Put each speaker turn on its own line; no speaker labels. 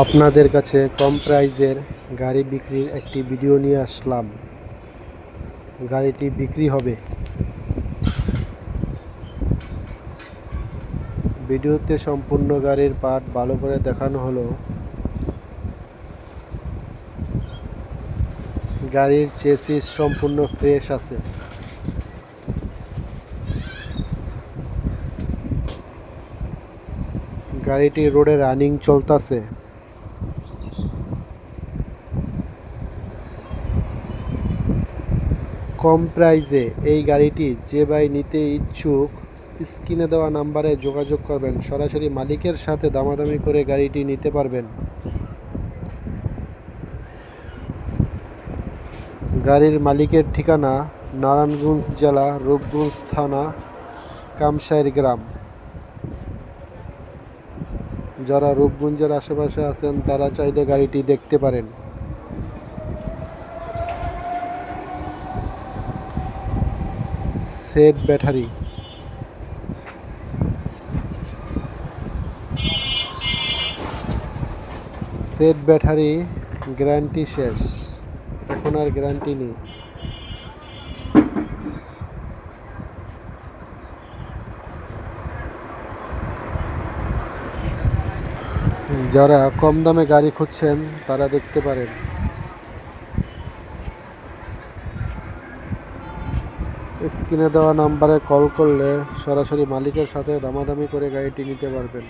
আপনাদের কাছে কম প্রাইজের গাড়ি বিক্রির একটি ভিডিও নিয়ে আসলাম। গাড়িটি বিক্রি হবে। ভিডিওতে সম্পূর্ণ গাড়ির পার্ট ভালো করে দেখানো হলো। গাড়ির চেসিস সম্পূর্ণ ফ্রেশ আছে। গাড়িটি রোডে রানিং চলতেছে। কম প্রাইজে এই গাড়িটি যে ভাই নিতে ইচ্ছুক স্ক্রিনে দেওয়া নাম্বারে যোগাযোগ করবেন। সরাসরি মালিকের সাথে দামাদামি করে গাড়িটি নিতে পারবেন। গাড়ির মালিকের ঠিকানা নারায়ণগঞ্জ জেলা, রূপগঞ্জ থানা, কামশাইর গ্রাম। যারা রূপগঞ্জের আশেপাশে আছেন তারা চাইলে গাড়িটি দেখতে পারেন। Set battery, set battery guarantee শেষ, এখন আর গ্যারান্টি নেই। যারা কম দামে গাড়ি খুঁজছেন তারা দেখতে পারেন। স্ক্রিনে দেওয়া নাম্বারে কল করলে সরাসরি মালিকের সাথে দামাদামি করে গাড়িটি নিতে পারবেন।